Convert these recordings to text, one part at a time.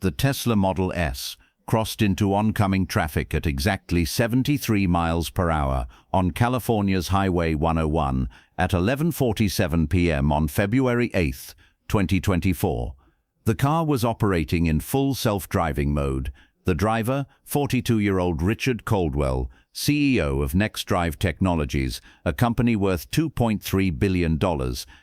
The Tesla Model S crossed into oncoming traffic at exactly 73 miles per hour on California's Highway 101 at 11:47 p.m. on February 8, 2024. The car was operating in full self-driving mode. The driver, 42-year-old Richard Caldwell, CEO of NextDrive Technologies, a company worth $2.3 billion,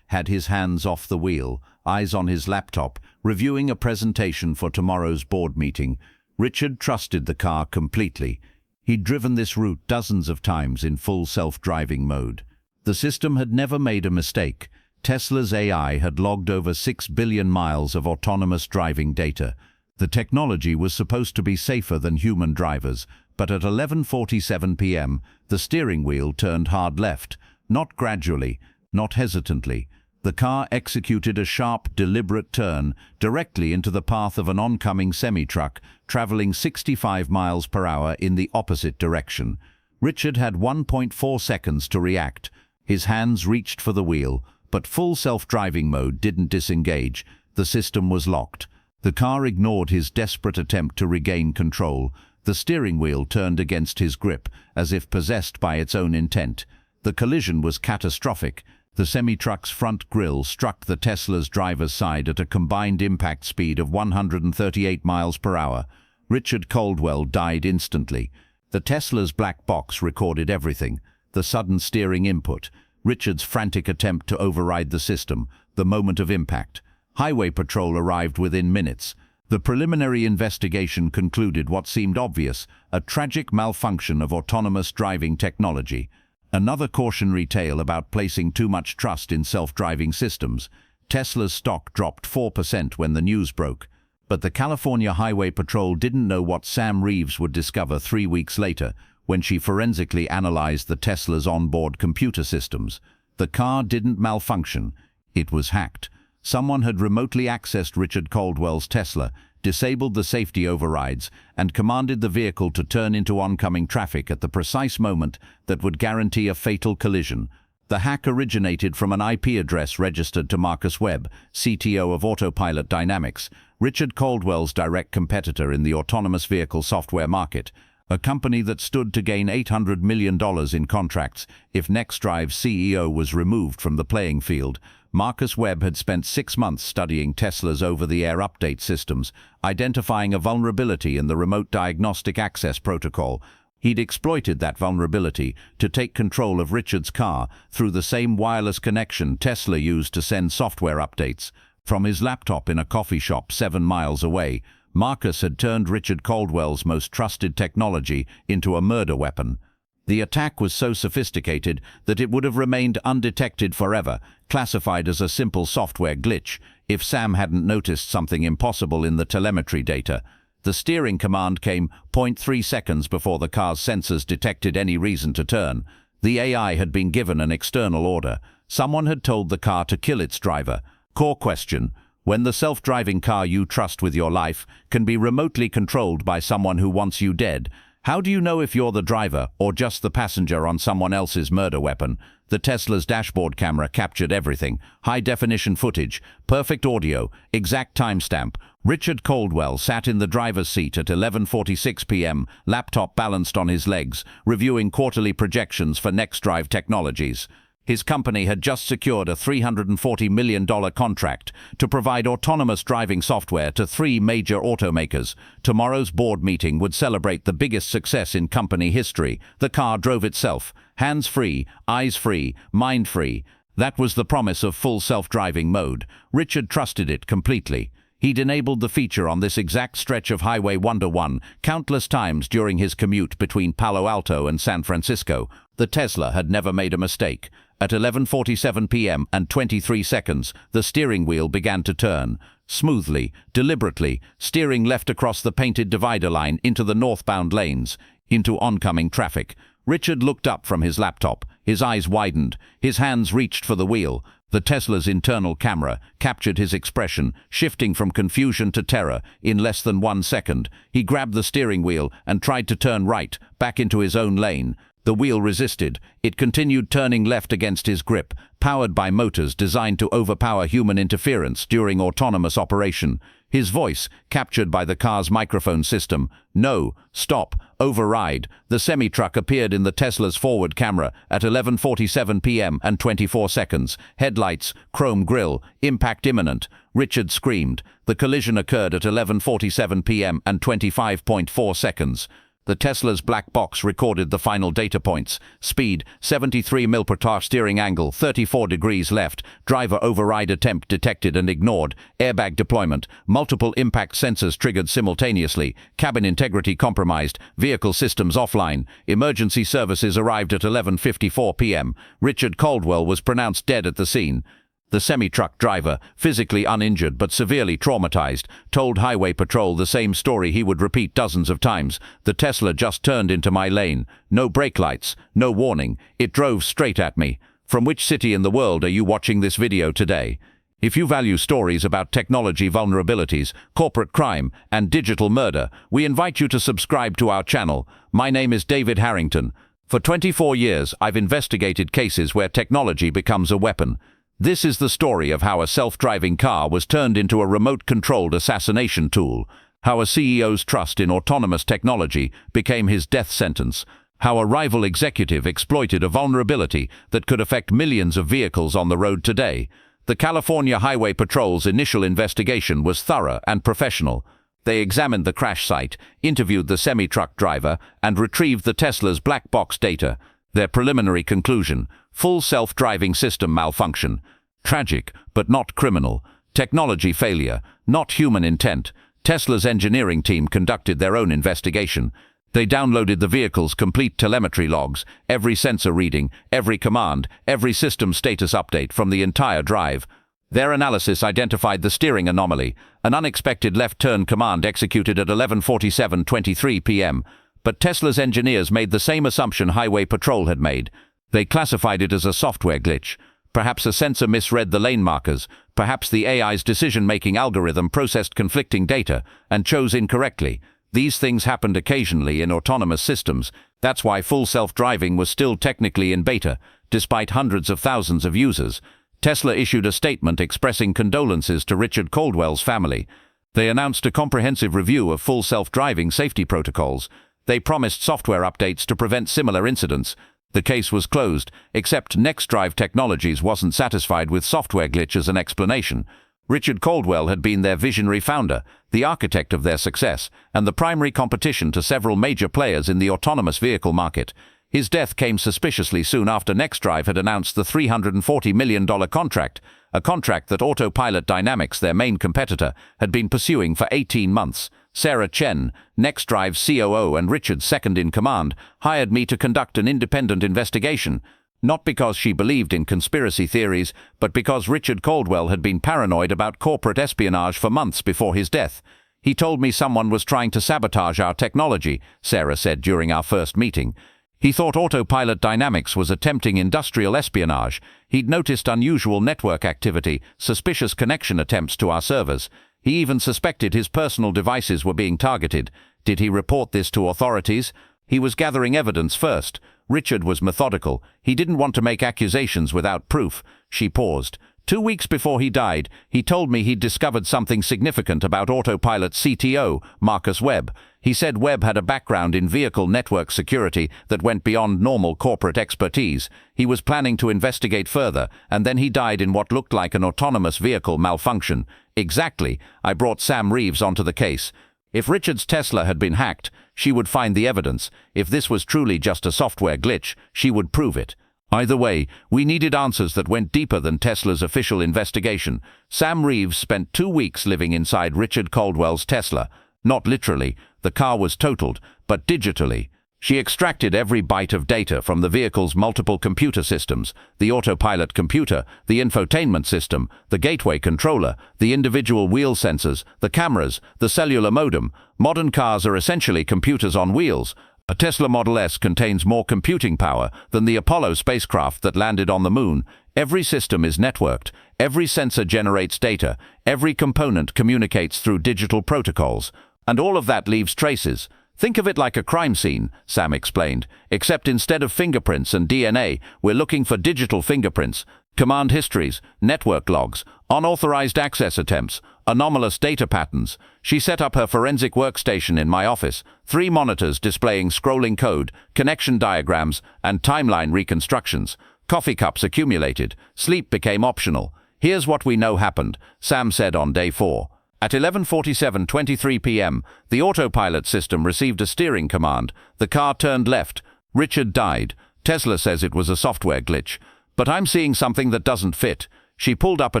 had his hands off the wheel, eyes on his laptop, reviewing a presentation for tomorrow's board meeting. Richard trusted the car completely. He'd driven this route dozens of times in full self-driving mode. The system had never made a mistake. Tesla's AI had logged over 6 billion miles of autonomous driving data. The technology was supposed to be safer than human drivers, but at 11:47 p.m., the steering wheel turned hard left, not gradually, not hesitantly. The car executed a sharp, deliberate turn directly into the path of an oncoming semi-truck traveling 65 miles per hour in the opposite direction. Richard had 1.4 seconds to react. His hands reached for the wheel, but full self-driving mode didn't disengage. The system was locked. The car ignored his desperate attempt to regain control. The steering wheel turned against his grip, as if possessed by its own intent. The collision was catastrophic. The semi-truck's front grille struck the Tesla's driver's side at a combined impact speed of 138 miles per hour. Richard Caldwell died instantly. The Tesla's black box recorded everything: the sudden steering input, Richard's frantic attempt to override the system, the moment of impact. Highway patrol arrived within minutes. The preliminary investigation concluded what seemed obvious: a tragic malfunction of autonomous driving technology. Another cautionary tale about placing too much trust in self-driving systems. Tesla's stock dropped 4% when the news broke. But the California Highway Patrol didn't know what Sam Reeves would discover 3 weeks later, when she forensically analyzed the Tesla's onboard computer systems. The car didn't malfunction. It was hacked. Someone had remotely accessed Richard Caldwell's Tesla, disabled the safety overrides, and commanded the vehicle to turn into oncoming traffic at the precise moment that would guarantee a fatal collision. The hack originated from an IP address registered to Marcus Webb, CTO of Autopilot Dynamics, Richard Caldwell's direct competitor in the autonomous vehicle software market, a company that stood to gain $800 million in contracts if NextDrive's CEO was removed from the playing field. Marcus Webb had spent 6 months studying Tesla's over-the-air update systems, identifying a vulnerability in the Remote Diagnostic Access Protocol. He'd exploited that vulnerability to take control of Richard's car through the same wireless connection Tesla used to send software updates. From his laptop in a coffee shop 7 miles away, Marcus had turned Richard Caldwell's most trusted technology into a murder weapon. The attack was so sophisticated that it would have remained undetected forever, classified as a simple software glitch, if Sam hadn't noticed something impossible in the telemetry data. The steering command came 0.3 seconds before the car's sensors detected any reason to turn. The AI had been given an external order. Someone had told the car to kill its driver. Core question: when the self-driving car you trust with your life can be remotely controlled by someone who wants you dead, how do you know if you're the driver or just the passenger on someone else's murder weapon? The Tesla's dashboard camera captured everything: high-definition footage, perfect audio, exact timestamp. Richard Caldwell sat in the driver's seat at 11:46 p.m., laptop balanced on his legs, reviewing quarterly projections for NextDrive Technologies. His company had just secured a $340 million contract to provide autonomous driving software to 3 major automakers. Tomorrow's board meeting would celebrate the biggest success in company history. The car drove itself, hands-free, eyes-free, mind-free. That was the promise of full self-driving mode. Richard trusted it completely. He'd enabled the feature on this exact stretch of Highway 101 countless times during his commute between Palo Alto and San Francisco. The Tesla had never made a mistake. At 11:47 p.m. and 23 seconds, the steering wheel began to turn. Smoothly, deliberately, steering left across the painted divider line into the northbound lanes, into oncoming traffic. Richard looked up from his laptop. His eyes widened. His hands reached for the wheel. The Tesla's internal camera captured his expression, shifting from confusion to terror in less than 1 second. He grabbed the steering wheel and tried to turn right, back into his own lane. The wheel resisted. It continued turning left against his grip, powered by motors designed to overpower human interference during autonomous operation. His voice, captured by the car's microphone system. "No, stop, override." The semi-truck appeared in the Tesla's forward camera at 11:47 p.m. and 24 seconds. Headlights, chrome grille, impact imminent. Richard screamed. The collision occurred at 11:47 p.m. and 25.4 seconds. The Tesla's black box recorded the final data points. Speed, 73 mph. Steering angle, 34 degrees left. Driver override attempt detected and ignored. Airbag deployment. Multiple impact sensors triggered simultaneously. Cabin integrity compromised. Vehicle systems offline. Emergency services arrived at 11:54 p.m. Richard Caldwell was pronounced dead at the scene. The semi-truck driver, physically uninjured but severely traumatized, told Highway Patrol the same story he would repeat dozens of times. "The Tesla just turned into my lane. No brake lights, no warning. It drove straight at me." From which city in the world are you watching this video today? If you value stories about technology vulnerabilities, corporate crime, and digital murder, we invite you to subscribe to our channel. My name is David Harrington. For 24 years, I've investigated cases where technology becomes a weapon. This is the story of how a self-driving car was turned into a remote-controlled assassination tool, how a CEO's trust in autonomous technology became his death sentence, how a rival executive exploited a vulnerability that could affect millions of vehicles on the road today. The California Highway Patrol's initial investigation was thorough and professional. They examined the crash site, interviewed the semi-truck driver, and retrieved the Tesla's black box data. Their preliminary conclusion: full self-driving system malfunction. Tragic, but not criminal. Technology failure, not human intent. Tesla's engineering team conducted their own investigation. They downloaded the vehicle's complete telemetry logs, every sensor reading, every command, every system status update from the entire drive. Their analysis identified the steering anomaly, an unexpected left-turn command executed at 11:47:23 p.m. But Tesla's engineers made the same assumption Highway Patrol had made. They classified it as a software glitch. Perhaps a sensor misread the lane markers. Perhaps the AI's decision-making algorithm processed conflicting data and chose incorrectly. These things happened occasionally in autonomous systems. That's why full self-driving was still technically in beta, despite hundreds of thousands of users. Tesla issued a statement expressing condolences to Richard Caldwell's family. They announced a comprehensive review of full self-driving safety protocols. They promised software updates to prevent similar incidents. The case was closed, except NextDrive Technologies wasn't satisfied with software glitch as an explanation. Richard Caldwell had been their visionary founder, the architect of their success, and the primary competition to several major players in the autonomous vehicle market. His death came suspiciously soon after NextDrive had announced the $340 million contract, a contract that Autopilot Dynamics, their main competitor, had been pursuing for 18 months. Sarah Chen, NextDrive's COO and Richard's second-in-command, hired me to conduct an independent investigation, not because she believed in conspiracy theories, but because Richard Caldwell had been paranoid about corporate espionage for months before his death. "He told me someone was trying to sabotage our technology," Sarah said during our first meeting. "He thought Autopilot Dynamics was attempting industrial espionage. He'd noticed unusual network activity, suspicious connection attempts to our servers. He even suspected his personal devices were being targeted. Did he report this to authorities? He was gathering evidence first." Richard was methodical. He didn't want to make accusations without proof. She paused. 2 weeks before he died, he told me he'd discovered something significant about Autopilot's CTO, Marcus Webb. He said Webb had a background in vehicle network security that went beyond normal corporate expertise. He was planning to investigate further, and then he died in what looked like an autonomous vehicle malfunction. Exactly. I brought Sam Reeves onto the case. If Richard's Tesla had been hacked, she would find the evidence. If this was truly just a software glitch, she would prove it. Either way, we needed answers that went deeper than Tesla's official investigation. Sam Reeves spent 2 weeks living inside Richard Caldwell's Tesla. Not literally, the car was totaled, but digitally. She extracted every byte of data from the vehicle's multiple computer systems: the autopilot computer, the infotainment system, the gateway controller, the individual wheel sensors, the cameras, the cellular modem. Modern cars are essentially computers on wheels. A Tesla Model S contains more computing power than the Apollo spacecraft that landed on the moon. Every system is networked. Every sensor generates data. Every component communicates through digital protocols. And all of that leaves traces. Think of it like a crime scene, Sam explained, except instead of fingerprints and DNA, we're looking for digital fingerprints, command histories, network logs, unauthorized access attempts, anomalous data patterns. She set up her forensic workstation in my office, 3 monitors displaying scrolling code, connection diagrams, and timeline reconstructions. Coffee cups accumulated. Sleep became optional. Here's what we know happened, Sam said on day 4. At 11:47:23 p.m., the autopilot system received a steering command. The car turned left. Richard died. Tesla says it was a software glitch. But I'm seeing something that doesn't fit. She pulled up a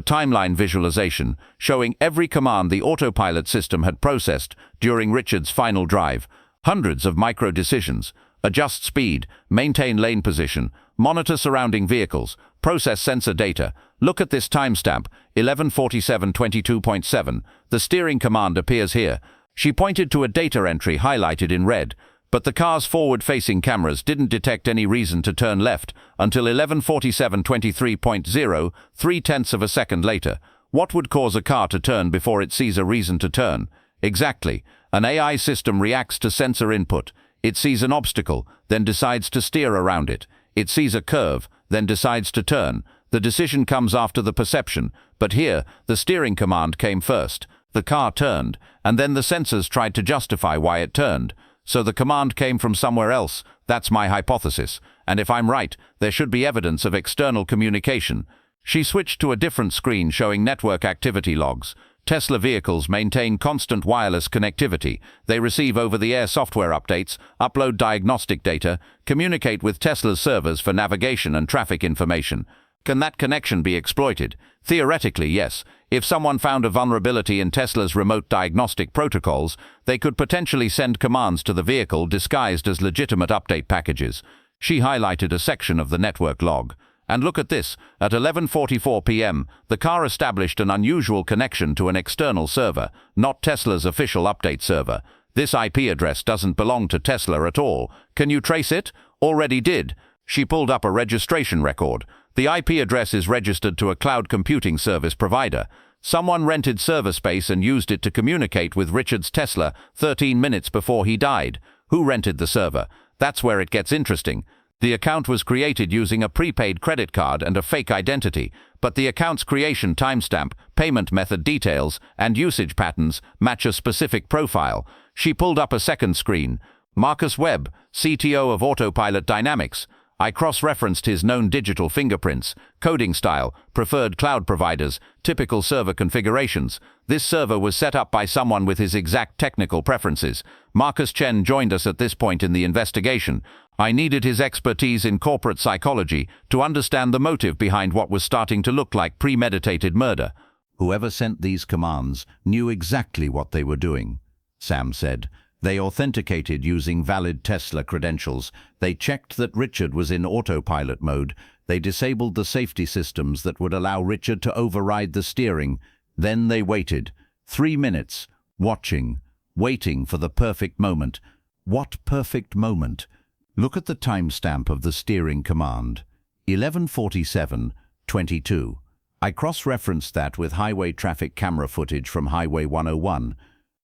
timeline visualization showing every command the autopilot system had processed during Richard's final drive. Hundreds of micro decisions. Adjust speed, maintain lane position, monitor surrounding vehicles, process sensor data. Look at this timestamp, 11:47:22.7. The steering command appears here. She pointed to a data entry highlighted in red, but the car's forward-facing cameras didn't detect any reason to turn left until 11:47:23.0, 3/10 of a second later. What would cause a car to turn before it sees a reason to turn? Exactly. An AI system reacts to sensor input. It sees an obstacle, then decides to steer around it. It sees a curve, then decides to turn. The decision comes after the perception, but here, the steering command came first. The car turned, and then the sensors tried to justify why it turned. So the command came from somewhere else. That's my hypothesis. And if I'm right, there should be evidence of external communication. She switched to a different screen showing network activity logs. Tesla vehicles maintain constant wireless connectivity. They receive over-the-air software updates, upload diagnostic data, communicate with Tesla's servers for navigation and traffic information. Can that connection be exploited? Theoretically, yes. If someone found a vulnerability in Tesla's remote diagnostic protocols, they could potentially send commands to the vehicle disguised as legitimate update packages. She highlighted a section of the network log. And look at this, at 11:44 p.m., the car established an unusual connection to an external server, not Tesla's official update server. This IP address doesn't belong to Tesla at all. Can you trace it? Already did. She pulled up a registration record. The IP address is registered to a cloud computing service provider. Someone rented server space and used it to communicate with Richard's Tesla 13 minutes before he died. Who rented the server? That's where it gets interesting. The account was created using a prepaid credit card and a fake identity, but the account's creation timestamp, payment method details, and usage patterns match a specific profile. She pulled up a second screen. Marcus Webb, CTO of Autopilot Dynamics. I cross-referenced his known digital fingerprints, coding style, preferred cloud providers, typical server configurations. This server was set up by someone with his exact technical preferences. Marcus Chen joined us at this point in the investigation. I needed his expertise in corporate psychology to understand the motive behind what was starting to look like premeditated murder. Whoever sent these commands knew exactly what they were doing, Sam said. They authenticated using valid Tesla credentials. They checked that Richard was in autopilot mode. They disabled the safety systems that would allow Richard to override the steering. Then they waited. 3 minutes, watching, waiting for the perfect moment. What perfect moment? Look at the timestamp of the steering command. 11:47:22. I cross-referenced that with highway traffic camera footage from Highway 101.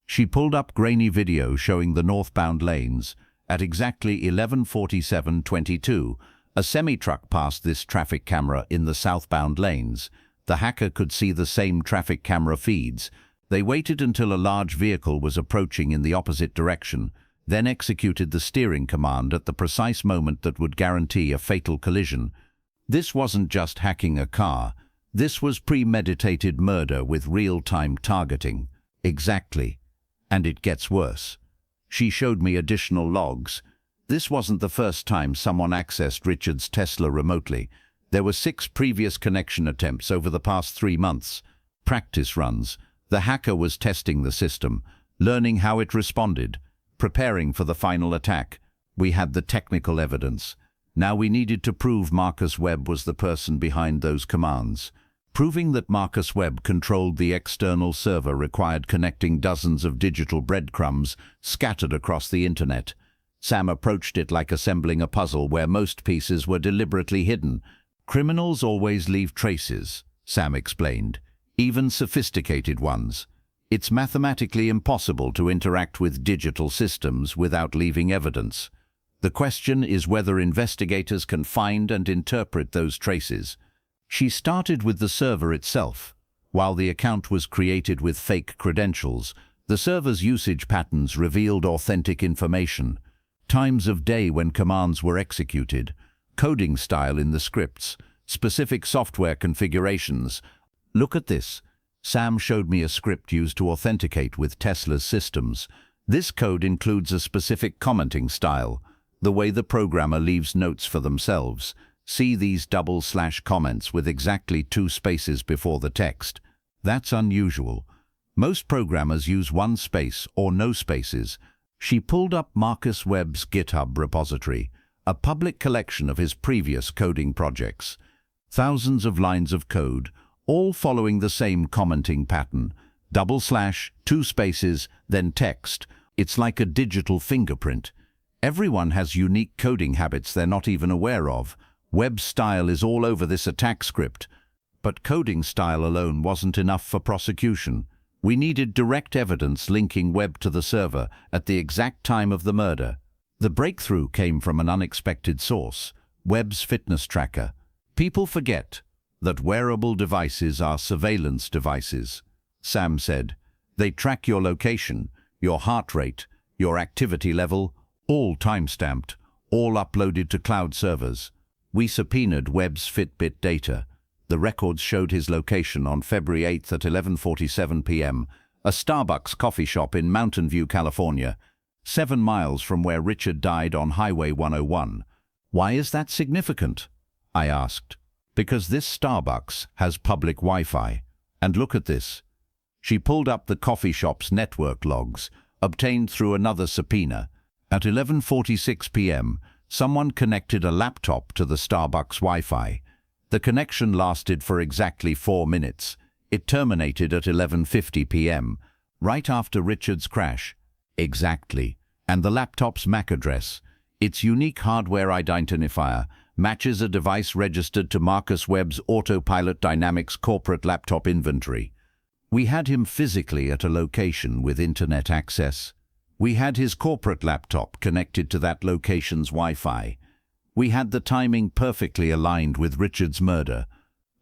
She pulled up grainy video showing the northbound lanes. At exactly 11:47:22, a semi-truck passed this traffic camera in the southbound lanes. The hacker could see the same traffic camera feeds. They waited until a large vehicle was approaching in the opposite direction, then executed the steering command at the precise moment that would guarantee a fatal collision. This wasn't just hacking a car. This was premeditated murder with real-time targeting. Exactly. And it gets worse. She showed me additional logs. This wasn't the first time someone accessed Richard's Tesla remotely. There were 6 previous connection attempts over the past 3 months. Practice runs. The hacker was testing the system, learning how it responded, preparing for the final attack. We had the technical evidence. Now we needed to prove Marcus Webb was the person behind those commands. Proving that Marcus Webb controlled the external server required connecting dozens of digital breadcrumbs scattered across the internet. Sam approached it like assembling a puzzle where most pieces were deliberately hidden. Criminals always leave traces, Sam explained, even sophisticated ones. It's mathematically impossible to interact with digital systems without leaving evidence. The question is whether investigators can find and interpret those traces. She started with the server itself. While the account was created with fake credentials, the server's usage patterns revealed authentic information: times of day when commands were executed, coding style in the scripts, specific software configurations. Look at this. Sam showed me a script used to authenticate with Tesla's systems. This code includes a specific commenting style, the way the programmer leaves notes for themselves. See these double-slash comments with exactly 2 spaces before the text. That's unusual. Most programmers use 1 space or no spaces. She pulled up Marcus Webb's GitHub repository, a public collection of his previous coding projects. Thousands of lines of code, all following the same commenting pattern: double slash, 2 spaces, then text. It's like a digital fingerprint. Everyone has unique coding habits they're not even aware of. Webb's style is all over this attack script. But coding style alone wasn't enough for prosecution. We needed direct evidence linking Webb to the server at the exact time of the murder. The breakthrough came from an unexpected source: Webb's fitness tracker. People forget that wearable devices are surveillance devices. Sam said, they track your location, your heart rate, your activity level, all time-stamped, all uploaded to cloud servers. We subpoenaed Webb's Fitbit data. The records showed his location on February 8th at 11:47 p.m., a Starbucks coffee shop in Mountain View, California, 7 miles from where Richard died on Highway 101. Why is that significant? I asked. Because this Starbucks has public Wi-Fi. And look at this. She pulled up the coffee shop's network logs, obtained through another subpoena. At 11:46 p.m., someone connected a laptop to the Starbucks Wi-Fi. The connection lasted for exactly 4 minutes. It terminated at 11:50 p.m., right after Richard's crash. Exactly. And the laptop's MAC address, its unique hardware identifier, matches a device registered to Marcus Webb's Autopilot Dynamics corporate laptop inventory. We had him physically at a location with internet access. We had his corporate laptop connected to that location's Wi-Fi. We had the timing perfectly aligned with Richard's murder.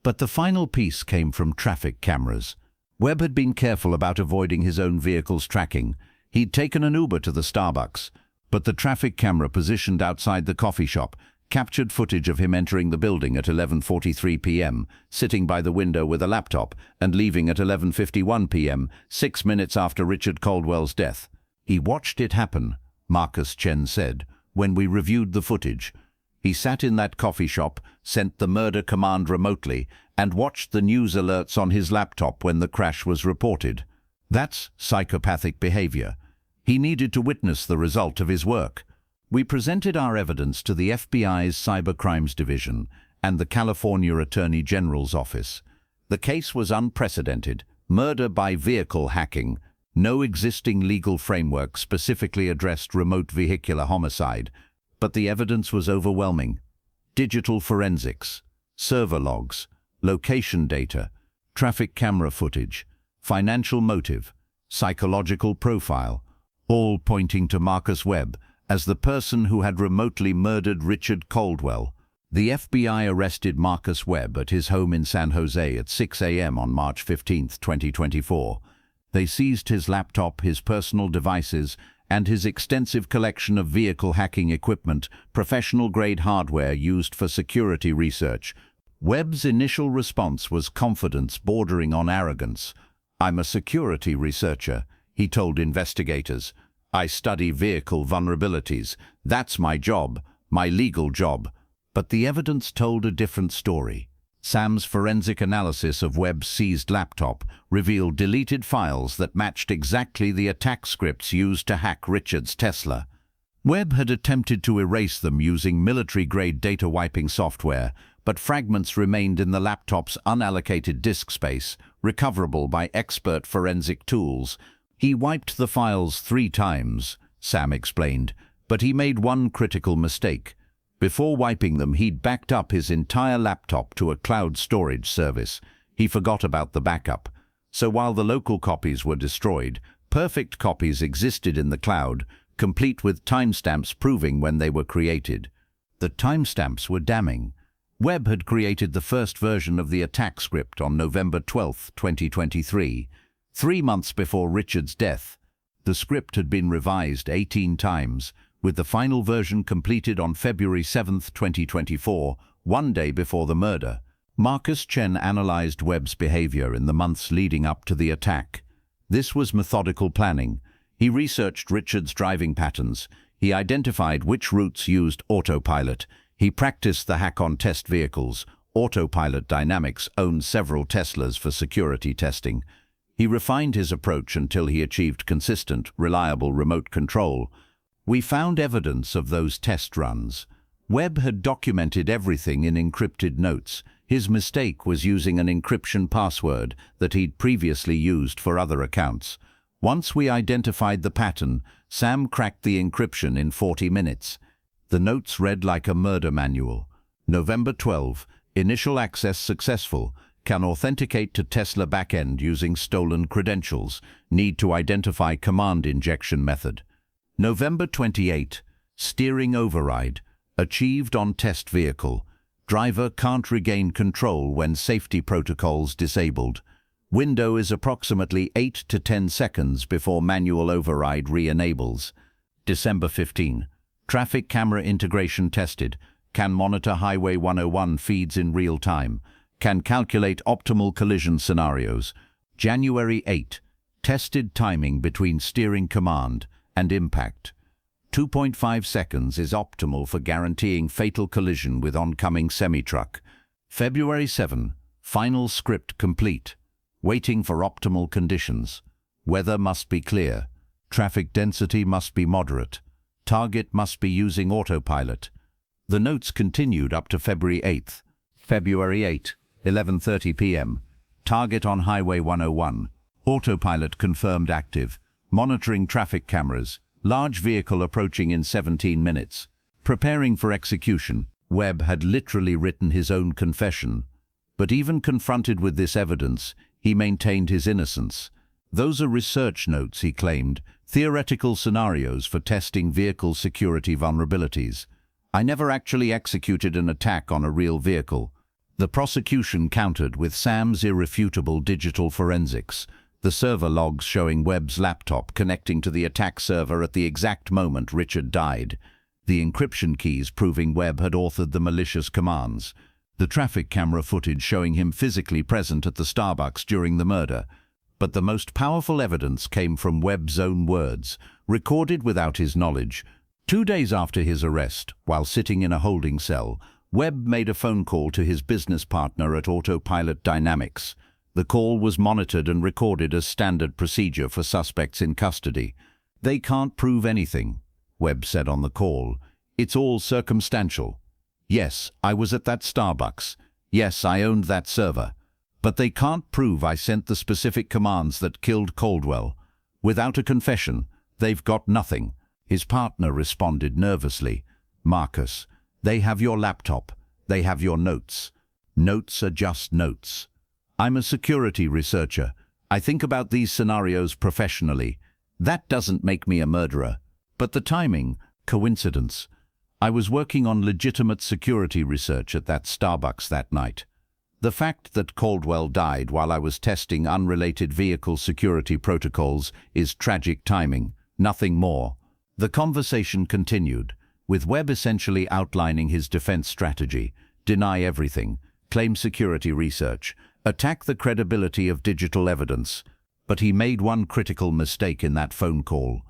But the final piece came from traffic cameras. Webb had been careful about avoiding his own vehicle's tracking. He'd taken an Uber to the Starbucks, but the traffic camera positioned outside the coffee shop captured footage of him entering the building at 11:43 p.m., sitting by the window with a laptop, and leaving at 11:51 p.m., 6 minutes after Richard Caldwell's death. He watched it happen, Marcus Chen said, when we reviewed the footage. He sat in that coffee shop, sent the murder command remotely, and watched the news alerts on his laptop when the crash was reported. That's psychopathic behavior. He needed to witness the result of his work. We presented our evidence to the FBI's Cybercrimes Division and the California Attorney General's office. The case was unprecedented: murder by vehicle hacking. No existing legal framework specifically addressed remote vehicular homicide, but the evidence was overwhelming. Digital forensics, server logs, location data, traffic camera footage, financial motive, psychological profile, all pointing to Marcus Webb as the person who had remotely murdered Richard Caldwell. The FBI arrested Marcus Webb at his home in San Jose at 6 a.m. on March 15, 2024. They seized his laptop, his personal devices, and his extensive collection of vehicle hacking equipment, professional-grade hardware used for security research. Webb's initial response was confidence bordering on arrogance. "I'm a security researcher," he told investigators. "I study vehicle vulnerabilities. That's my job, my legal job." But the evidence told a different story. Sam's forensic analysis of Webb's seized laptop revealed deleted files that matched exactly the attack scripts used to hack Richard's Tesla. Webb had attempted to erase them using military-grade data wiping software, but fragments remained in the laptop's unallocated disk space, recoverable by expert forensic tools. "He wiped the files 3 times, Sam explained, but he made one critical mistake. Before wiping them, he'd backed up his entire laptop to a cloud storage service. He forgot about the backup. So while the local copies were destroyed, perfect copies existed in the cloud, complete with timestamps proving when they were created. The timestamps were damning. Webb had created the first version of the attack script on November 12, 2023, 3 months before Richard's death. The script had been revised 18 times, with the final version completed on February 7, 2024, 1 day before the murder. Marcus Chen analyzed Webb's behavior in the months leading up to the attack. This was methodical planning. He researched Richard's driving patterns. He identified which routes used autopilot. He practiced the hack on test vehicles. Autopilot Dynamics owns several Teslas for security testing. He refined his approach until he achieved consistent, reliable remote control. We found evidence of those test runs. Webb had documented everything in encrypted notes. His mistake was using an encryption password that he'd previously used for other accounts. Once we identified the pattern, Sam cracked the encryption in 40 minutes. The notes read like a murder manual. November 12, initial access successful. Can authenticate to Tesla backend using stolen credentials. Need to identify command injection method. November 28, steering override. Achieved on test vehicle. Driver can't regain control when safety protocols disabled. Window is approximately 8 to 10 seconds before manual override re-enables. December 15. Traffic camera integration tested. Can monitor Highway 101 feeds in real time. Can calculate optimal collision scenarios. January 8. Tested timing between steering command and impact. 2.5 seconds is optimal for guaranteeing fatal collision with oncoming semi-truck. February 7. Final script complete. Waiting for optimal conditions. Weather must be clear. Traffic density must be moderate. Target must be using autopilot. The notes continued up to February 8. February 8, 11:30 p.m. Target on Highway 101. Autopilot confirmed active. Monitoring traffic cameras. Large vehicle approaching in 17 minutes. Preparing for execution. Webb had literally written his own confession. But even confronted with this evidence, he maintained his innocence. Those are research notes, he claimed, theoretical scenarios for testing vehicle security vulnerabilities. I never actually executed an attack on a real vehicle. The prosecution countered with Sam's irrefutable digital forensics. The server logs showing Webb's laptop connecting to the attack server at the exact moment Richard died. The encryption keys proving Webb had authored the malicious commands. The traffic camera footage showing him physically present at the Starbucks during the murder. But the most powerful evidence came from Webb's own words, recorded without his knowledge. 2 days after his arrest, while sitting in a holding cell, Webb made a phone call to his business partner at Autopilot Dynamics. The call was monitored and recorded as standard procedure for suspects in custody. They can't prove anything, Webb said on the call. It's all circumstantial. Yes, I was at that Starbucks. Yes, I owned that server. But they can't prove I sent the specific commands that killed Caldwell. Without a confession, they've got nothing. His partner responded nervously. Marcus, they have your laptop. They have your notes. Notes are just notes. I'm a security researcher. I think about these scenarios professionally. That doesn't make me a murderer. But the timing, coincidence. I was working on legitimate security research at that Starbucks that night. The fact that Caldwell died while I was testing unrelated vehicle security protocols is tragic timing, nothing more. The conversation continued, with Webb essentially outlining his defense strategy: deny everything, claim security research, attack the credibility of digital evidence. But he made one critical mistake in that phone call.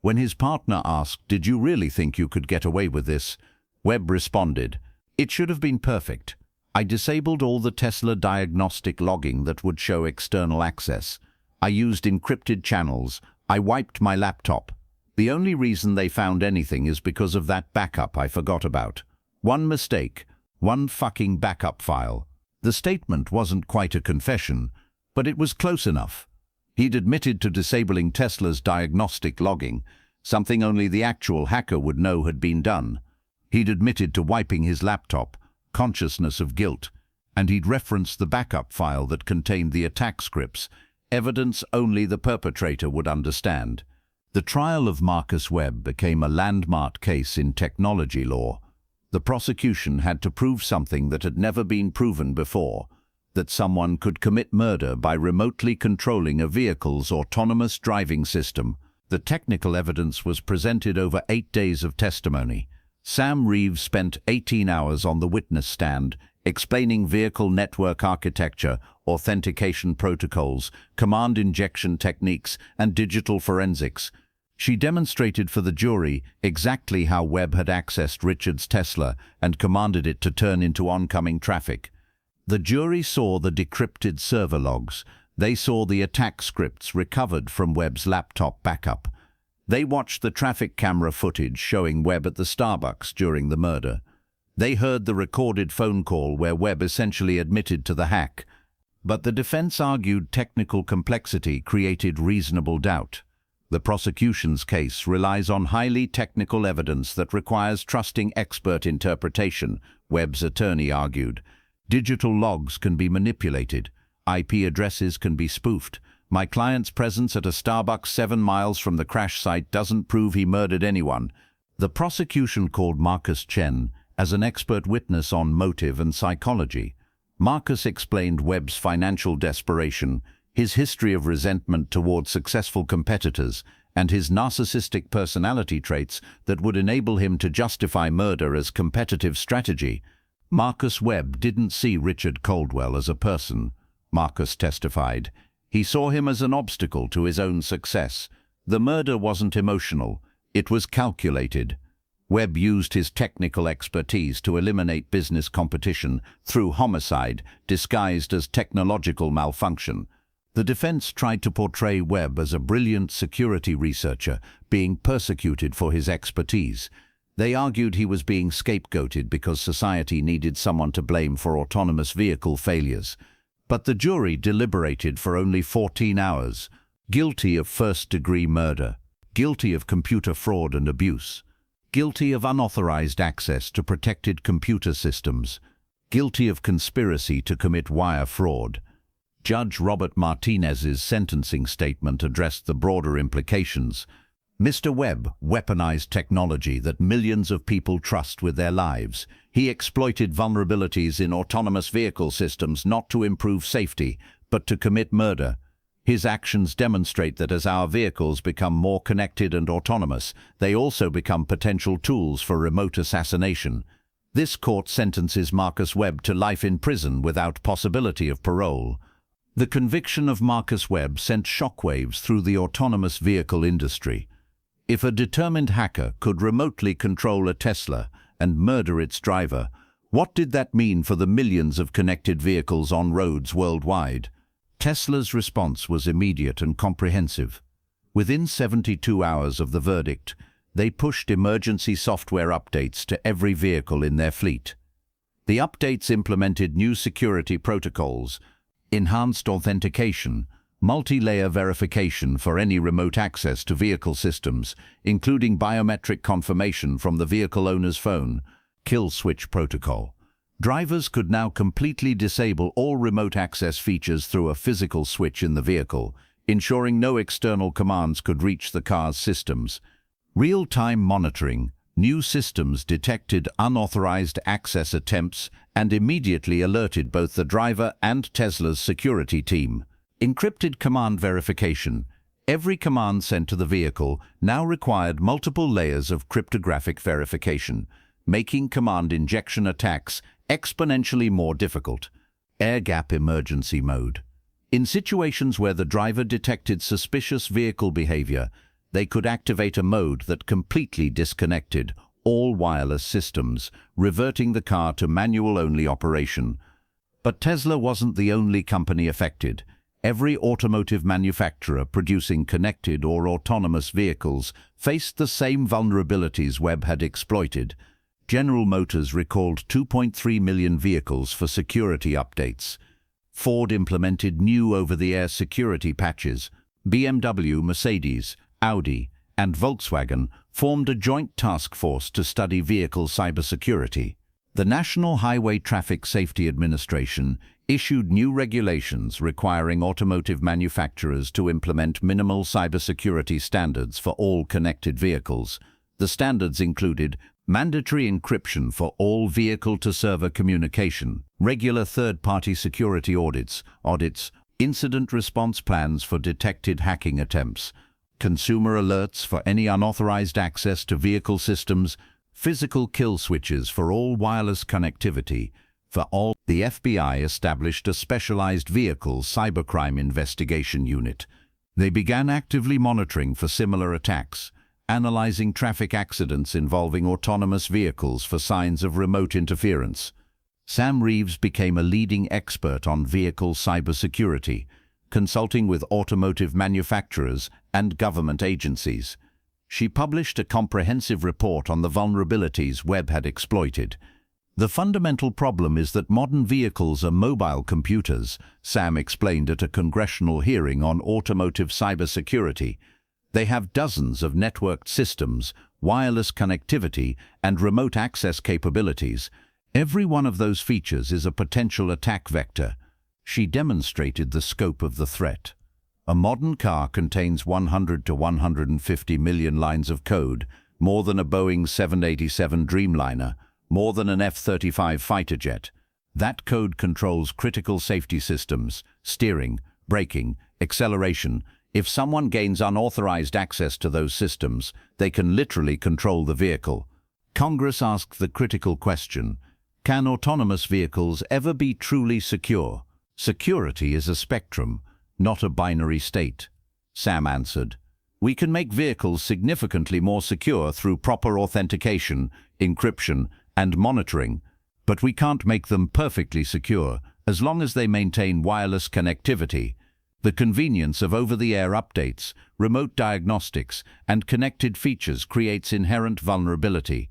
When his partner asked, "Did you really think you could get away with this?" Webb responded, "It should have been perfect. I disabled all the Tesla diagnostic logging that would show external access. I used encrypted channels. I wiped my laptop. The only reason they found anything is because of that backup I forgot about. One mistake, one fucking backup file." The statement wasn't quite a confession, but it was close enough. He'd admitted to disabling Tesla's diagnostic logging, something only the actual hacker would know had been done. He'd admitted to wiping his laptop, consciousness of guilt, and he'd referenced the backup file that contained the attack scripts, evidence only the perpetrator would understand. The trial of Marcus Webb became a landmark case in technology law. The prosecution had to prove something that had never been proven before, that someone could commit murder by remotely controlling a vehicle's autonomous driving system. The technical evidence was presented over 8 days of testimony. Sam Reeves spent 18 hours on the witness stand, explaining vehicle network architecture, authentication protocols, command injection techniques, and digital forensics. She demonstrated for the jury exactly how Webb had accessed Richard's Tesla and commanded it to turn into oncoming traffic. The jury saw the decrypted server logs. They saw the attack scripts recovered from Webb's laptop backup. They watched the traffic camera footage showing Webb at the Starbucks during the murder. They heard the recorded phone call where Webb essentially admitted to the hack. But the defense argued technical complexity created reasonable doubt. The prosecution's case relies on highly technical evidence that requires trusting expert interpretation, Webb's attorney argued. Digital logs can be manipulated. IP addresses can be spoofed. My client's presence at a Starbucks 7 miles from the crash site doesn't prove he murdered anyone. The prosecution called Marcus Chen as an expert witness on motive and psychology. Marcus explained Webb's financial desperation, his history of resentment towards successful competitors, and his narcissistic personality traits that would enable him to justify murder as competitive strategy. Marcus Webb didn't see Richard Caldwell as a person, Marcus testified. He saw him as an obstacle to his own success. The murder wasn't emotional, it was calculated. Webb used his technical expertise to eliminate business competition through homicide disguised as technological malfunction. The defense tried to portray Webb as a brilliant security researcher being persecuted for his expertise. They argued he was being scapegoated because society needed someone to blame for autonomous vehicle failures. But the jury deliberated for only 14 hours. Guilty of first-degree murder, guilty of computer fraud and abuse, guilty of unauthorized access to protected computer systems, guilty of conspiracy to commit wire fraud. Judge Robert Martinez's sentencing statement addressed the broader implications. Mr. Webb weaponized technology that millions of people trust with their lives. He exploited vulnerabilities in autonomous vehicle systems not to improve safety, but to commit murder. His actions demonstrate that as our vehicles become more connected and autonomous, they also become potential tools for remote assassination. This court sentences Marcus Webb to life in prison without possibility of parole. The conviction of Marcus Webb sent shockwaves through the autonomous vehicle industry. If a determined hacker could remotely control a Tesla and murder its driver, what did that mean for the millions of connected vehicles on roads worldwide? Tesla's response was immediate and comprehensive. Within 72 hours of the verdict, they pushed emergency software updates to every vehicle in their fleet. The updates implemented new security protocols, enhanced authentication, multi-layer verification for any remote access to vehicle systems, including biometric confirmation from the vehicle owner's phone, kill switch protocol. Drivers could now completely disable all remote access features through a physical switch in the vehicle, ensuring no external commands could reach the car's systems. Real-time monitoring. New systems detected unauthorized access attempts and immediately alerted both the driver and Tesla's security team. Encrypted command verification. Every command sent to the vehicle now required multiple layers of cryptographic verification, making command injection attacks exponentially more difficult. Air gap emergency mode. In situations where the driver detected suspicious vehicle behavior, they could activate a mode that completely disconnected all wireless systems, reverting the car to manual-only operation. But Tesla wasn't the only company affected. Every automotive manufacturer producing connected or autonomous vehicles faced the same vulnerabilities Webb had exploited. General Motors recalled 2.3 million vehicles for security updates. Ford implemented new over-the-air security patches. BMW, Mercedes, Audi, and Volkswagen formed a joint task force to study vehicle cybersecurity. The National Highway Traffic Safety Administration issued new regulations requiring automotive manufacturers to implement minimal cybersecurity standards for all connected vehicles. The standards included mandatory encryption for all vehicle-to-server communication, regular third-party security audits, incident response plans for detected hacking attempts, consumer alerts for any unauthorized access to vehicle systems, physical kill switches for all wireless connectivity. For all, the FBI established a specialized vehicle cybercrime investigation unit. They began actively monitoring for similar attacks, analyzing traffic accidents involving autonomous vehicles for signs of remote interference. Sam Reeves became a leading expert on vehicle cybersecurity, consulting with automotive manufacturers and government agencies. She published a comprehensive report on the vulnerabilities Webb had exploited. The fundamental problem is that modern vehicles are mobile computers, Sam explained at a congressional hearing on automotive cybersecurity. They have dozens of networked systems, wireless connectivity, and remote access capabilities. Every one of those features is a potential attack vector. She demonstrated the scope of the threat. A modern car contains 100 to 150 million lines of code, more than a Boeing 787 Dreamliner, more than an F-35 fighter jet. That code controls critical safety systems, steering, braking, acceleration. If someone gains unauthorized access to those systems, they can literally control the vehicle. Congress asked the critical question, can autonomous vehicles ever be truly secure? Security is a spectrum, not a binary state. Sam answered, we can make vehicles significantly more secure through proper authentication, encryption, and monitoring, but we can't make them perfectly secure as long as they maintain wireless connectivity. The convenience of over-the-air updates, remote diagnostics, and connected features creates inherent vulnerability.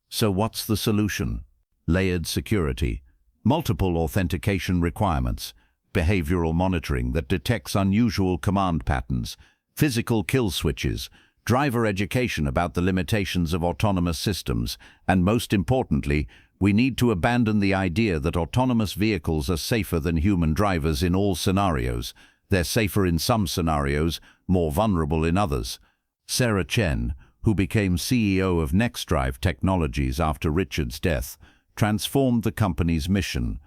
So what's the solution? Layered security, multiple authentication requirements, behavioral monitoring that detects unusual command patterns, physical kill switches, driver education about the limitations of autonomous systems, and most importantly, we need to abandon the idea that autonomous vehicles are safer than human drivers in all scenarios. They're safer in some scenarios, more vulnerable in others. Sarah Chen, who became CEO of NextDrive Technologies after Richard's death, transformed the company's mission.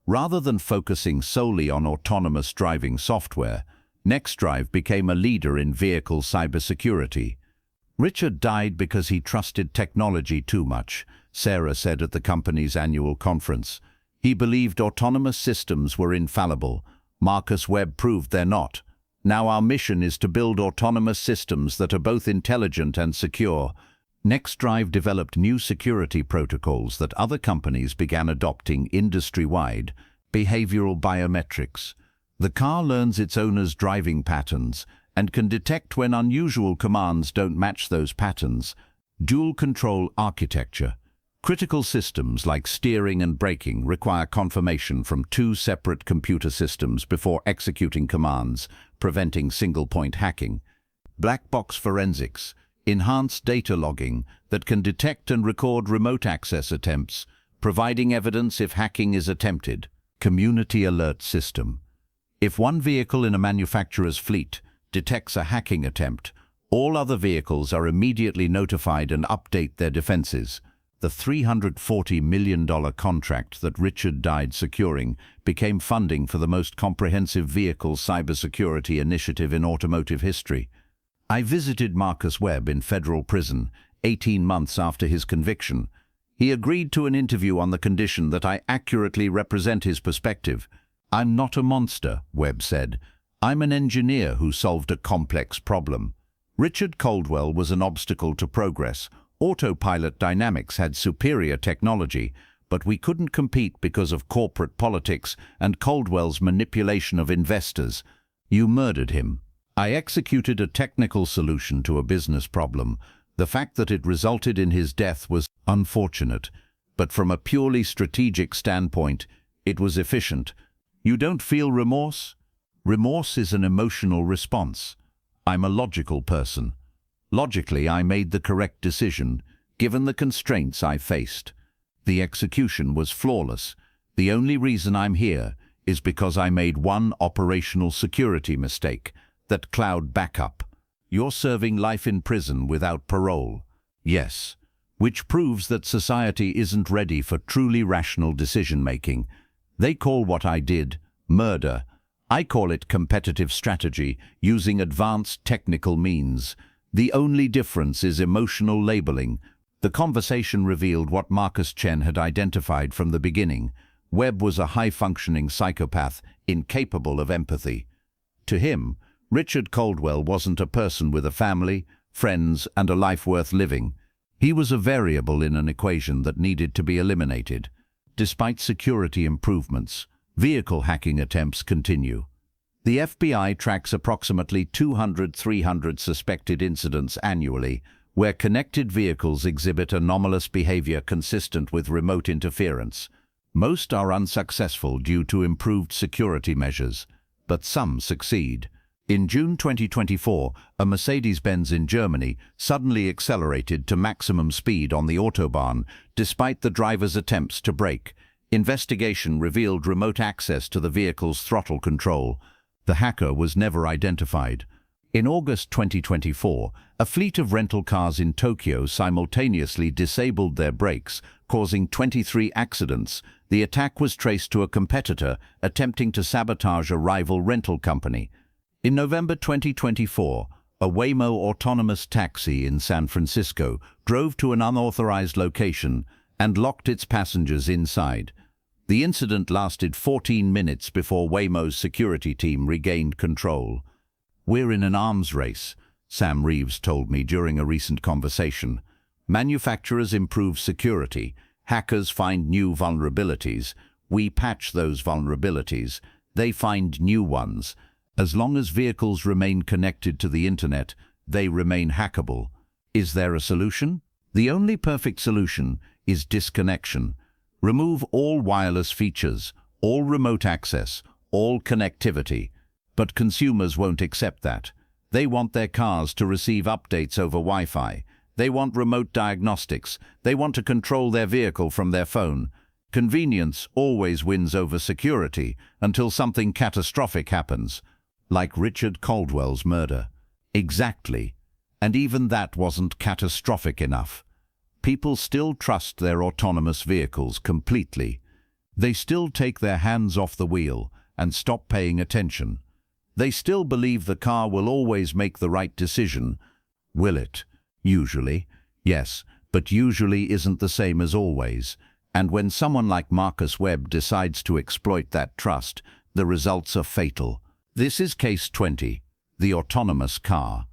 Rather than focusing solely on autonomous driving software, NextDrive became a leader in vehicle cybersecurity. Richard died because he trusted technology too much, Sarah said at the company's annual conference. He believed autonomous systems were infallible. Marcus Webb proved they're not. Now our mission is to build autonomous systems that are both intelligent and secure. NextDrive developed new security protocols that other companies began adopting industry-wide. Behavioral biometrics. The car learns its owner's driving patterns and can detect when unusual commands don't match those patterns. Dual control architecture. Critical systems like steering and braking require confirmation from two separate computer systems before executing commands, preventing single-point hacking. Black box forensics. Enhanced data logging that can detect and record remote access attempts, providing evidence if hacking is attempted. Community alert system. If one vehicle in a manufacturer's fleet detects a hacking attempt, all other vehicles are immediately notified and update their defenses. The $340 million contract that Richard died securing became funding for the most comprehensive vehicle cybersecurity initiative in automotive history. I visited Marcus Webb in federal prison 18 months after his conviction. He agreed to an interview on the condition that I accurately represent his perspective. I'm not a monster, Webb said. I'm an engineer who solved a complex problem. Richard Caldwell was an obstacle to progress. Autopilot Dynamics had superior technology, but we couldn't compete because of corporate politics and Caldwell's manipulation of investors. You murdered him. I executed a technical solution to a business problem. The fact that it resulted in his death was unfortunate, but from a purely strategic standpoint, it was efficient. You don't feel remorse? Remorse is an emotional response. I'm a logical person. Logically, I made the correct decision, given the constraints I faced. The execution was flawless. The only reason I'm here is because I made one operational security mistake, that cloud backup. You're serving life in prison without parole. Yes, which proves that society isn't ready for truly rational decision-making. They call what I did murder. I call it competitive strategy, using advanced technical means. The only difference is emotional labeling. The conversation revealed what Marcus Chen had identified from the beginning. Webb was a high-functioning psychopath, incapable of empathy. To him, Richard Caldwell wasn't a person with a family, friends, and a life worth living. He was a variable in an equation that needed to be eliminated. Despite security improvements, vehicle hacking attempts continue. The FBI tracks approximately 200–300 suspected incidents annually, where connected vehicles exhibit anomalous behavior consistent with remote interference. Most are unsuccessful due to improved security measures, but some succeed. In June 2024, a Mercedes-Benz in Germany suddenly accelerated to maximum speed on the Autobahn, despite the driver's attempts to brake. Investigation revealed remote access to the vehicle's throttle control. The hacker was never identified. In August 2024, a fleet of rental cars in Tokyo simultaneously disabled their brakes, causing 23 accidents. The attack was traced to a competitor attempting to sabotage a rival rental company. In November 2024, a Waymo autonomous taxi in San Francisco drove to an unauthorized location and locked its passengers inside. The incident lasted 14 minutes before Waymo's security team regained control. "We're in an arms race," Sam Reeves told me during a recent conversation. "Manufacturers improve security, hackers find new vulnerabilities, we patch those vulnerabilities, they find new ones. As long as vehicles remain connected to the internet, they remain hackable. Is there a solution? The only perfect solution is disconnection. Remove all wireless features, all remote access, all connectivity. But consumers won't accept that. They want their cars to receive updates over Wi-Fi. They want remote diagnostics. They want to control their vehicle from their phone. Convenience always wins over security until something catastrophic happens. Like Richard Caldwell's murder. Exactly. And even that wasn't catastrophic enough. People still trust their autonomous vehicles completely. They still take their hands off the wheel and stop paying attention. They still believe the car will always make the right decision. Will it? Usually. Yes, but usually isn't the same as always. And when someone like Marcus Webb decides to exploit that trust, the results are fatal. This is Case 20, the autonomous car.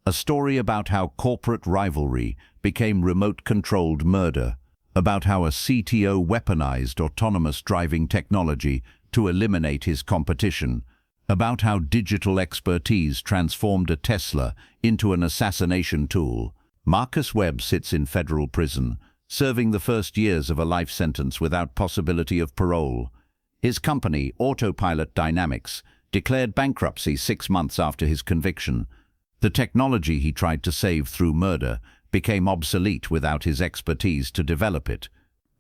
A story about how corporate rivalry became remote-controlled murder, about how a CTO weaponized autonomous driving technology to eliminate his competition, about how digital expertise transformed a Tesla into an assassination tool. Marcus Webb sits in federal prison, serving the first years of a life sentence without possibility of parole. His company, Autopilot Dynamics, declared bankruptcy 6 months after his conviction. The technology he tried to save through murder became obsolete without his expertise to develop it.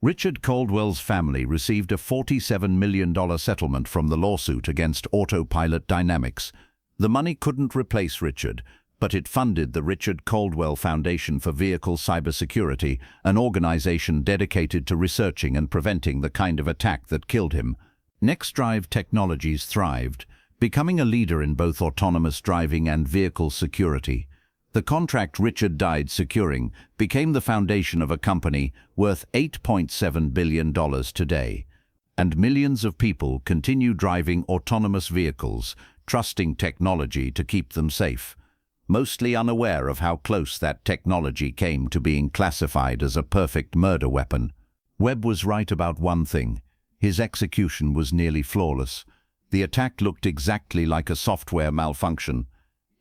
Richard Caldwell's family received a $47 million settlement from the lawsuit against Autopilot Dynamics. The money couldn't replace Richard, but it funded the Richard Caldwell Foundation for Vehicle Cybersecurity, an organization dedicated to researching and preventing the kind of attack that killed him. NextDrive Technologies thrived, becoming a leader in both autonomous driving and vehicle security. The contract Richard died securing became the foundation of a company worth $8.7 billion today. And millions of people continue driving autonomous vehicles, trusting technology to keep them safe, mostly unaware of how close that technology came to being classified as a perfect murder weapon. Webb was right about one thing. His execution was nearly flawless. The attack looked exactly like a software malfunction.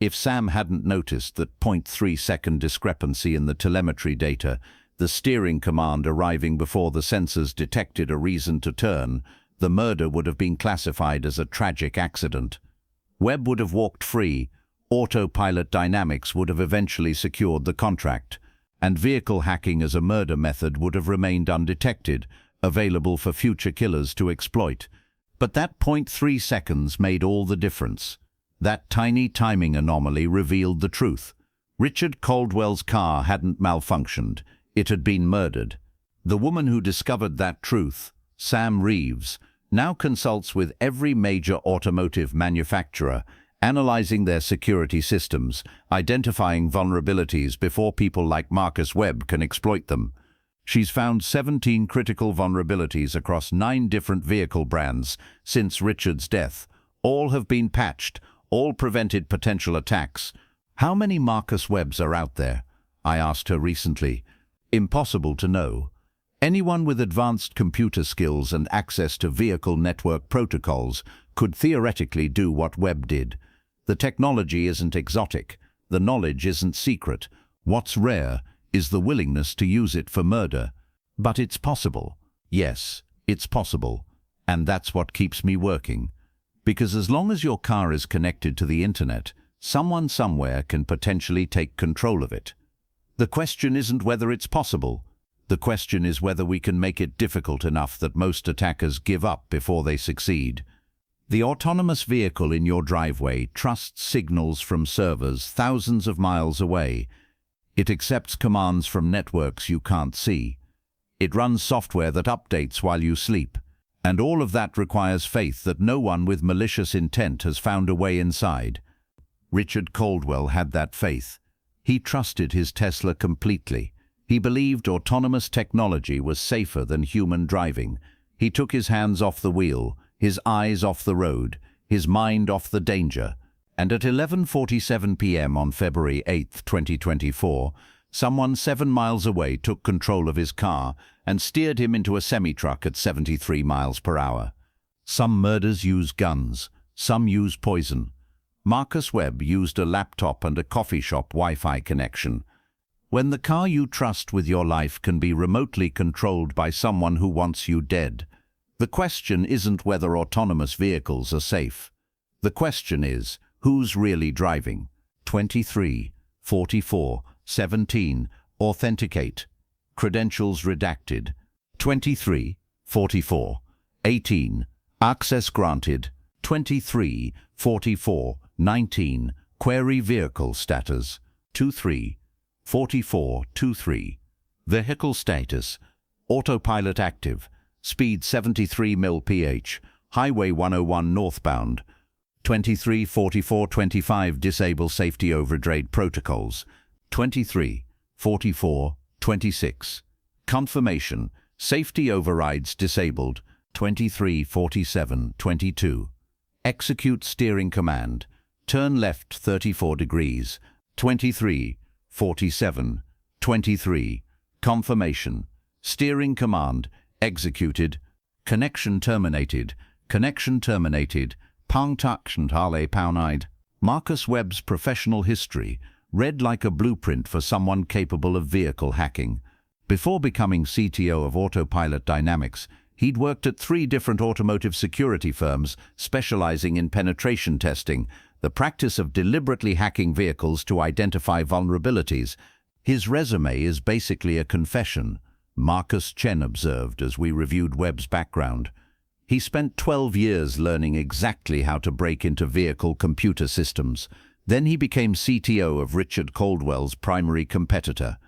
If Sam hadn't noticed that 0.3-second discrepancy in the telemetry data, the steering command arriving before the sensors detected a reason to turn, the murder would have been classified as a tragic accident. Webb would have walked free, Autopilot Dynamics would have eventually secured the contract, and vehicle hacking as a murder method would have remained undetected, available for future killers to exploit. But that 0.3 seconds made all the difference. That tiny timing anomaly revealed the truth. Richard Caldwell's car hadn't malfunctioned. It had been murdered. The woman who discovered that truth, Sam Reeves, now consults with every major automotive manufacturer, analyzing their security systems, identifying vulnerabilities before people like Marcus Webb can exploit them. She's found 17 critical vulnerabilities across 9 different vehicle brands since Richard's death. All have been patched, all prevented potential attacks. How many Marcus Webbs are out there? I asked her recently. Impossible to know. Anyone with advanced computer skills and access to vehicle network protocols could theoretically do what Webb did. The technology isn't exotic. The knowledge isn't secret. What's rare is the willingness to use it for murder. But it's possible. Yes, it's possible. And that's what keeps me working. Because as long as your car is connected to the internet, someone somewhere can potentially take control of it. The question isn't whether it's possible. The question is whether we can make it difficult enough that most attackers give up before they succeed. The autonomous vehicle in your driveway trusts signals from servers thousands of miles away. It accepts commands from networks you can't see. It runs software that updates while you sleep. And all of that requires faith that no one with malicious intent has found a way inside. Richard Caldwell had that faith. He trusted his Tesla completely. He believed autonomous technology was safer than human driving. He took his hands off the wheel, his eyes off the road, his mind off the danger. And at 11:47 p.m. on February 8, 2024, someone 7 miles away took control of his car and steered him into a semi-truck at 73 miles per hour. Some murders use guns, some use poison. Marcus Webb used a laptop and a coffee shop Wi-Fi connection. When the car you trust with your life can be remotely controlled by someone who wants you dead, the question isn't whether autonomous vehicles are safe. The question is, who's really driving? 23, 44, 17, authenticate. Credentials redacted. 23, 44, 18, access granted. 23, 44, 19, query vehicle status. 23, 44, 23, vehicle status, autopilot active, speed 73 mph, highway 101 northbound. 23, 44, 25, disable safety override protocols. 23, 44, 26, confirmation, safety overrides disabled. 23, 47, 22, execute steering command, turn left 34 degrees. 23, 47, 23, confirmation, steering command, executed, connection terminated, Pangtakshandhale Pownide. Marcus Webb's professional history read like a blueprint for someone capable of vehicle hacking. Before becoming CTO of Autopilot Dynamics, he'd worked at 3 different automotive security firms specializing in penetration testing, the practice of deliberately hacking vehicles to identify vulnerabilities. His resume is basically a confession, Marcus Chen observed as we reviewed Webb's background. He spent 12 years learning exactly how to break into vehicle computer systems. Then he became CTO of Richard Caldwell's primary competitor.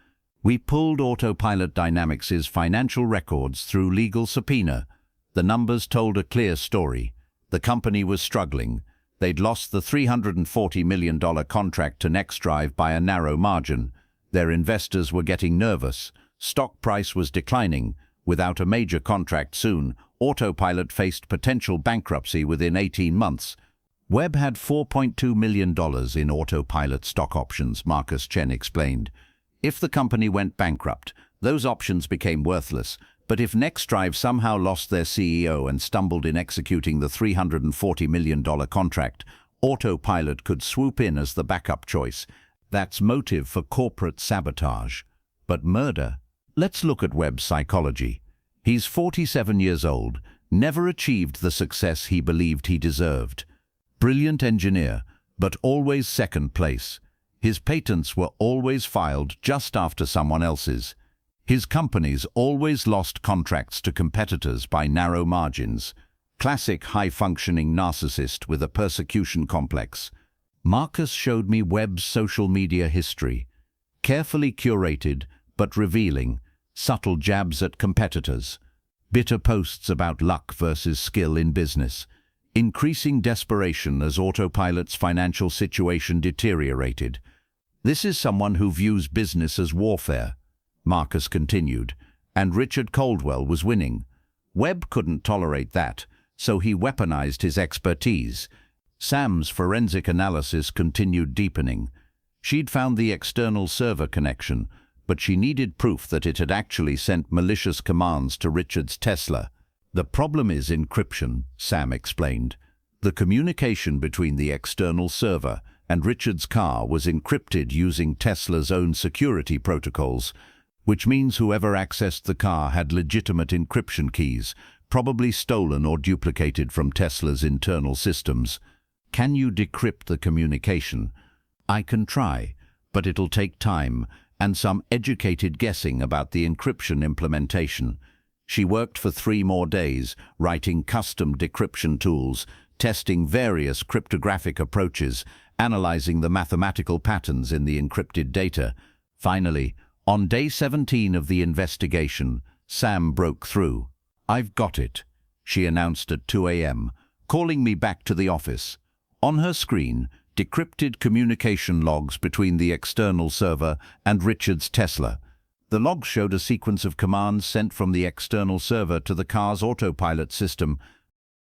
We pulled Autopilot Dynamics' financial records through legal subpoena. The numbers told a clear story. The company was struggling. They'd lost the $340 million contract to NextDrive by a narrow margin. Their investors were getting nervous. Stock price was declining. Without a major contract soon, Autopilot faced potential bankruptcy within 18 months. Webb had $4.2 million in Autopilot stock options, Marcus Chen explained. If the company went bankrupt, those options became worthless. But if NextDrive somehow lost their CEO and stumbled in executing the $340 million contract, Autopilot could swoop in as the backup choice. That's motive for corporate sabotage. But murder? Let's look at Webb's psychology. He's 47 years old, never achieved the success he believed he deserved. Brilliant engineer, but always second place. His patents were always filed just after someone else's. His companies always lost contracts to competitors by narrow margins. Classic high-functioning narcissist with a persecution complex. Marcus showed me Webb's social media history. Carefully curated, but revealing, subtle jabs at competitors, bitter posts about luck versus skill in business, increasing desperation as Autopilot's financial situation deteriorated. This is someone who views business as warfare, Marcus continued, and Richard Caldwell was winning. Webb couldn't tolerate that, so he weaponized his expertise. Sam's forensic analysis continued deepening. She'd found the external server connection, but she needed proof that it had actually sent malicious commands to Richard's Tesla. The problem is encryption, Sam explained. The communication between the external server and Richard's car was encrypted using Tesla's own security protocols, which means whoever accessed the car had legitimate encryption keys, probably stolen or duplicated from Tesla's internal systems. Can you decrypt the communication? I can try, but it'll take time and some educated guessing about the encryption implementation. She worked for 3 more days, writing custom decryption tools, testing various cryptographic approaches, analyzing the mathematical patterns in the encrypted data. Finally, on day 17 of the investigation, Sam broke through. "I've got it," she announced at 2 a.m., calling me back to the office. On her screen, decrypted communication logs between the external server and Richard's Tesla. The logs showed a sequence of commands sent from the external server to the car's autopilot system,